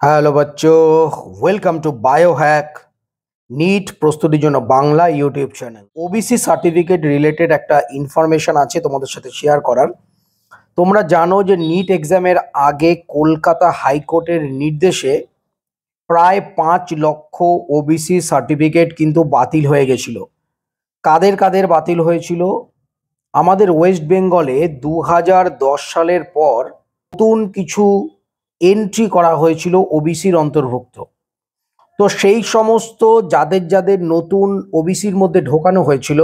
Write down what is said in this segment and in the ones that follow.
Hello বাচ্চো, welcome to Biohack NEET প্রস্তুতির জন্য Bangla YouTube channel. OBC certificate related একটা ইনফরমেশন আছে তোমাদের সাথে শেয়ার করার। তোমরা জানো যে নিট এক্সামের আগে কলকাতা হাইকোর্টের নির্দেশে প্রায় 5 লক্ষ ওবিসি সার্টিফিকেট কিন্তু বাতিল হয়ে গেছিল। কাদের কাদের বাতিল হয়েছিল? আমাদের ওয়েস্ট বেঙ্গলে 2010 সালের পর নতুন কিছু এন্ট্রি করা হয়েছিল ওবিসির অন্তর্ভুক্ত। তো সেই সমস্ত যাদের যাদের নতুন ওবিসির মধ্যে ঢোকানো হয়েছিল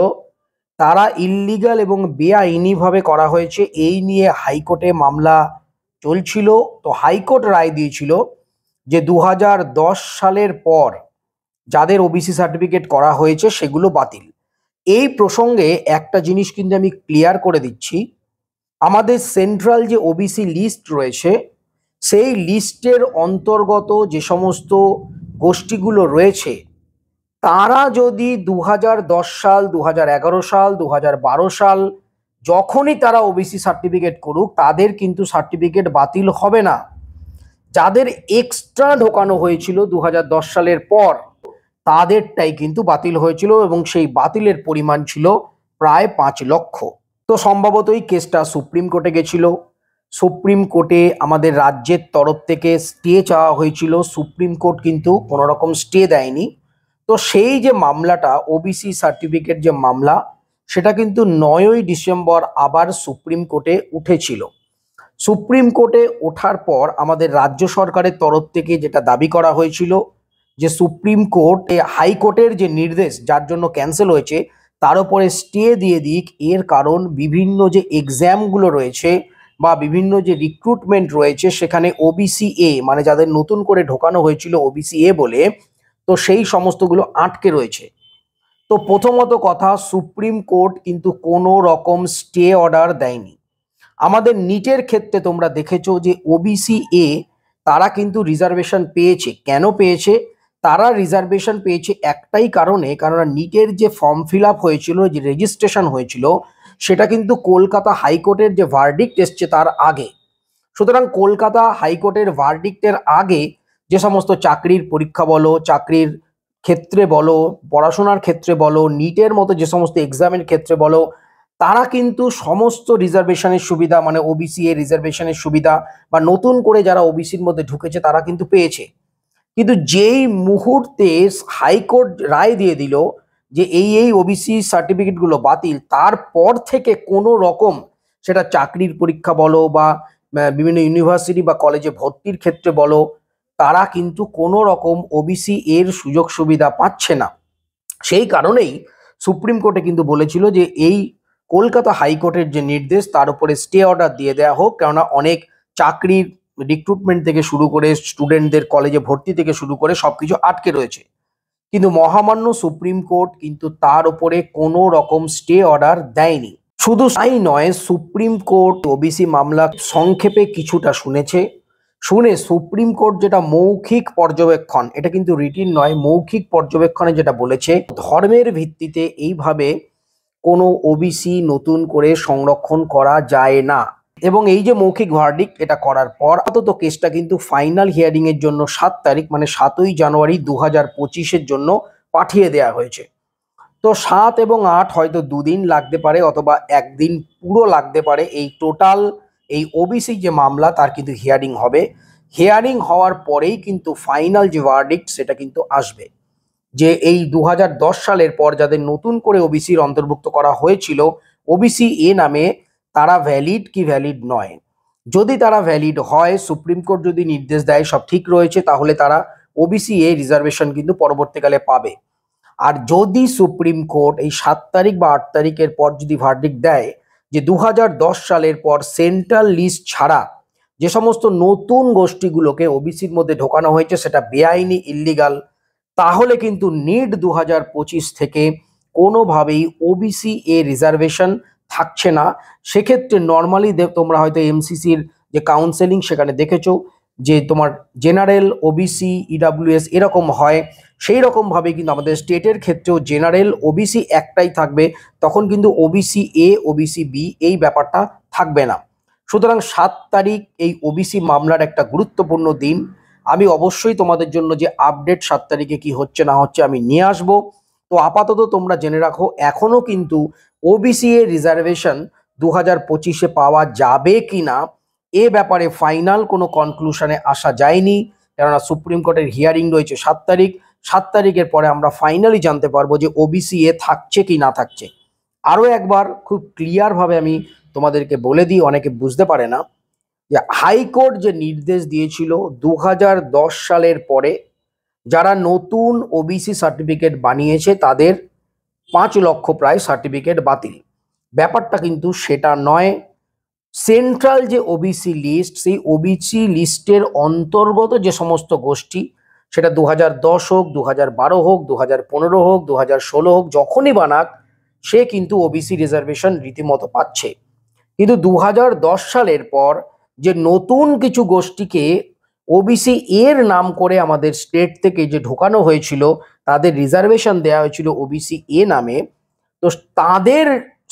তারা ইল্লিগাল এবং বেআইনিভাবে করা হয়েছে, এই নিয়ে হাইকোর্টে মামলা চলছিল। তো হাইকোর্ট রায় দিয়েছিল যে 2010 সালের পর যাদের ওবিসি সার্টিফিকেট করা হয়েছে সেগুলো বাতিল। এই প্রসঙ্গে একটা জিনিস কিন্তু আমি ক্লিয়ার করে দিচ্ছি, আমাদের সেন্ট্রাল যে ওবিসি লিস্ট রয়েছে সেই লিস্টের অন্তর্গত যে সমস্ত গোষ্ঠীগুলো রয়েছে তারা যদি 2010 সাল, 2011 সাল, 2012 সাল যখনই তারা ওবিসি সার্টিফিকেট করুক তাদের কিন্তু সার্টিফিকেট বাতিল হবে না। যাদের এক্সট্রা ঢোকানো হয়েছিল 2010 সালের পর তাদেরটাই কিন্তু বাতিল হয়েছিল এবং সেই বাতিলের পরিমাণ ছিল প্রায় 5 লক্ষ। তো সম্ভবতই কেসটা সুপ্রিম কোর্টে গেছিল। সুপ্রিম কোর্টে আমাদের রাজ্যের তরফ থেকে স্টে চাওয়া হয়েছিল, সুপ্রিম কোর্ট কিন্তু কোনো রকম স্টে দেয়নি। তো সেই যে মামলাটা ওবিসি সার্টিফিকেট যে মামলা সেটা কিন্তু 9ই ডিসেম্বর আবার সুপ্রিম কোর্টে উঠেছিল। সুপ্রিম কোর্টে ওঠার পর আমাদের রাজ্য সরকারের তরফ থেকে যেটা দাবি করা হয়েছিল যে সুপ্রিম কোর্ট হাইকোর্টের যে নির্দেশ যার জন্য ক্যান্সেল হয়েছে তার উপরে স্টে দিয়ে দিক। এর কারণ বিভিন্ন যে এক্সামগুলো রয়েছে বা বিভিন্ন যে রিক্রুটমেন্ট রয়েছে সেখানে ওবিসি এ মানে যাদের নতুন করে ঢোকানো হয়েছিল ওবিসি এ বলে, তো সেই সমস্তগুলো আটকে রয়েছে। তো প্রথমত কথা, সুপ্রিম কোর্ট কিন্তু কোনো রকম স্টে অর্ডার দেয়নি। আমাদের নিটের ক্ষেত্রে তোমরা দেখেছো যে ওবিসি এ তারা কিন্তু রিজার্ভেশন পেয়েছে। কেন পেয়েছে? তারা রিজার্ভেশন পেয়েছে একটাই কারণে, কারণ নিটের যে ফর্ম ফিল আপ হয়েছিল, যে রেজিস্ট্রেশন হয়েছিল সেটা কিন্তু কলকাতা হাইকোর্টের যে ভার্ডিক্ট এসছে তার আগে। সুতরাং কলকাতা হাইকোর্টের ভার্ডিক্টের আগে যে সমস্ত চাকরির পরীক্ষা বলো, চাকরির ক্ষেত্রে বলো, পড়াশোনার ক্ষেত্রে বলো, নিটের মতো যে সমস্ত এক্সামের ক্ষেত্রে বলো, তারা কিন্তু সমস্ত রিজার্ভেশনের সুবিধা মানে ওবিসি এর রিজার্ভেশনের সুবিধা বা নতুন করে যারা ওবিসির মধ্যে ঢুকেছে তারা কিন্তু পেয়েছে। কিন্তু যেই মুহূর্তে হাইকোর্ট রায় দিয়ে দিল যে এই ওবিসি সার্টিফিকেটগুলো বাতিল, তারপর থেকে কোনো রকম সেটা চাকরির পরীক্ষা বলো বা বিভিন্ন ইউনিভার্সিটি বা কলেজে ভর্তির ক্ষেত্রে বলো, তারা কিন্তু কোনো রকম ওবিসি এর সুযোগ সুবিধা পাচ্ছে না। সেই কারণেই সুপ্রিম কোর্টে কিন্তু বলেছিল যে এই কলকাতা হাইকোর্টের যে নির্দেশ তার উপরে স্টে অর্ডার দিয়ে দেওয়া হোক, কেননা অনেক চাকরির রিক্রুটমেন্ট থেকে শুরু করে স্টুডেন্টদের কলেজে ভর্তি থেকে শুরু করে সবকিছু আটকে রয়েছে। কিন্তু মহামান্য সুপ্রিম কোর্ট কিন্তু তার উপরে কোনো রকম স্টে অর্ডার দেয়নি। শুধু তাই নয়, সুপ্রিম কোর্ট ওবিসি মামলা সংক্ষেপে কিছুটা শুনেছে। শুনে সুপ্রিম কোর্ট যেটা মৌখিক পর্যবেক্ষণ, এটা কিন্তু রিটিন নয়, মৌখিক পর্যবেক্ষণে যেটা বলেছে, ধর্মের ভিত্তিতে এইভাবে কোনো ওবিসি নতুন করে সংরক্ষণ করা যায় না। এবং এই যে মৌখিক ভার্ডিক্ট এটা করার পর আপাতত কেসটা কিন্তু ফাইনাল হিয়ারিং এর জন্য 7 তারিখ মানে 7ই জানুয়ারি 2025-এর জন্য পাঠিয়ে দেওয়া হয়েছে। তো 7 এবং 8 হয়তো 2 দিন লাগতে পারে অথবা একদিন পুরো লাগতে পারে। এই টোটাল এই ওবিসি যে মামলা তার কিন্তু হিয়ারিং হবে। হিয়ারিং হওয়ার পরেই কিন্তু ফাইনাল যে ভার্ডিক্ট সেটা কিন্তু আসবে যে এই 2010 সালের পর যাদের নতুন করে ওবিসির অন্তর্ভুক্ত করা হয়েছিল ওবিসি এ নামে, তারা ভ্যালিড কি ভ্যালিড নয়। যদি তারা ভ্যালিড হয়, সুপ্রিম কোর্ট যদি নির্দেশ দেয় সব ঠিক রয়েছে, তাহলে তারা ওবিসি এ রিজার্ভেশন কিন্তু পরবর্তীকালে পাবে। আর যদি সুপ্রিম কোর্ট এই 7 তারিখ বা 8 তারিখের পর যদি ভার্ডিক্ট দেয় যে 2010 সালের পর সেন্ট্রাল লিস্ট ছাড়া যে সমস্ত নতুন গোষ্ঠীগুলোকে ওবিসির মধ্যে ঢোকানো হয়েছে সেটা বেআইনি, ইল্লিগাল, তাহলে কিন্তু নিট 2025 থেকে কোনোভাবেই ওবিসি এ রিজার্ভেশন থাকছে না। সেক্ষেত্রে নর্মালি তোমরা হয়তো এমসিসির যে কাউন্সেলিং সেখানে দেখেছো যে তোমার জেনারেল, ওবিসি, ইডাব্লিউএস এরকম হয়, সেই রকমভাবে কিন্তু আমাদের স্টেটের ক্ষেত্রেও জেনারেল ওবিসি একটাই থাকবে, তখন কিন্তু ওবিসি এ, ওবিসি বি এই ব্যাপারটা থাকবে না। সুতরাং 7 তারিখ এই ওবিসি মামলার একটা গুরুত্বপূর্ণ দিন। আমি অবশ্যই তোমাদের জন্য যে আপডেট 7 তারিখে কি হচ্ছে না হচ্ছে আমি নিয়ে আসবো। তো আপাতত তোমরা জেনে রাখো, এখনো কিন্তু ওবিসি এর রিজার্ভেশন 2025-এ পাওয়া যাবে কিনা এ ব্যাপারে ফাইনাল কোনো কনক্লুশনে আসা যায়নি, কেননা সুপ্রিম কোর্টের হিয়ারিং রয়েছে 7 তারিখ। 7 তারিখের পরে আমরা ফাইনালি জানতে পারবো যে ওবিসি এ থাকছে কি না থাকছে। আরও একবার খুব ক্লিয়ারভাবে আমি তোমাদেরকে বলে দিই, অনেকে বুঝতে পারে না, যে হাইকোর্ট যে নির্দেশ দিয়েছিল 2010 সালের পরে যারা নতুন ওবিসি সার্টিফিকেট বানিয়েছে তাদের 5 লক্ষ প্রায় সার্টিফিকেট বাতিল। ব্যাপারটা কিন্তু সেটা নয়। সেন্ট্রাল যে ওবিসি লিস্ট, সেই ওবিসি লিস্টের অন্তর্গত যে সমস্ত গোষ্ঠী, সেটা 2010 হোক, 2012 হোক, 2015 হোক, 2016 হোক, যখনই বানাক সে কিন্তু ওবিসি রিজার্ভেশন রীতিমতো পাচ্ছে। কিন্তু 2010 সালের পর যে নতুন কিছু গোষ্ঠীকে ওবিসি এর নাম করে আমাদের স্টেট থেকে যে ঢোকানো হয়েছিল, তাদের রিজার্ভেশন দেওয়া হয়েছিল ওবিসি এ নামে, তো তাদের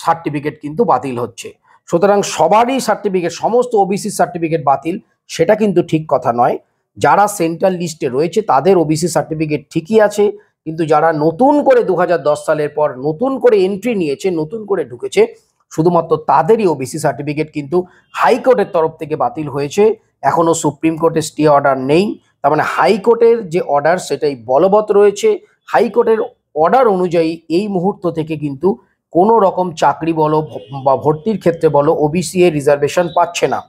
সার্টিফিকেট কিন্তু বাতিল হচ্ছে। সুতরাং সবারই সার্টিফিকেট, সমস্ত ওবিসি সার্টিফিকেট বাতিল সেটা কিন্তু ঠিক কথা নয়। যারা সেন্ট্রাল লিস্টে রয়েছে তাদের ওবিসি সার্টিফিকেট ঠিকই আছে, কিন্তু যারা নতুন করে 2010 সালের পর নতুন করে এন্ট্রি নিয়েছে, নতুন করে ঢুকেছে, শুধুমাত্র তাদেরই ওবিসি সার্টিফিকেট কিন্তু হাইকোর্টের তরফ থেকে বাতিল হয়েছে। এখনো সুপ্রিম কোর্টের স্টে অর্ডার নেই, তার মানে হাইকোর্টের যে অর্ডার সেটাই বলবৎ রয়েছে। হাইকোর্টের অর্ডার অনুযায়ী এই মুহূর্ত থেকে কিন্তু কোনো রকম চাকরি বলো বা ভর্তির ক্ষেত্রে বলো ওবিসি এর রিজার্ভেশন পাচ্ছে না।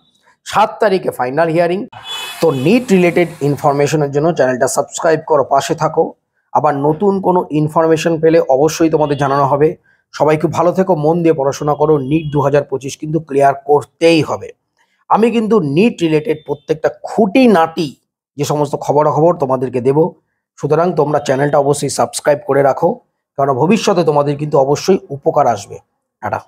7 তারিখে ফাইনাল হিয়ারিং। তো নিট রিলেটেড ইনফরমেশনের জন্য চ্যানেলটা সাবস্ক্রাইব করো, পাশে থাকো। আবার নতুন কোনো ইনফরমেশন পেলে অবশ্যই তোমাদের জানানো হবে। সবাই খুব ভালো থেকো, মন দিয়ে পড়াশোনা করো। নিট 2025 কিন্তু ক্লিয়ার করতেই হবে। আমি কিন্তু নিট রিলেটেড প্রত্যেকটা খুঁটিনাটি যে সমস্ত খবরাখবর তোমাদেরকে দেব, সুতরাং তোমরা চ্যানেলটা অবশ্যই সাবস্ক্রাইব করে রাখো, কারণ ভবিষ্যতে তোমাদের কিন্তু অবশ্যই উপকার আসবে। টাটা।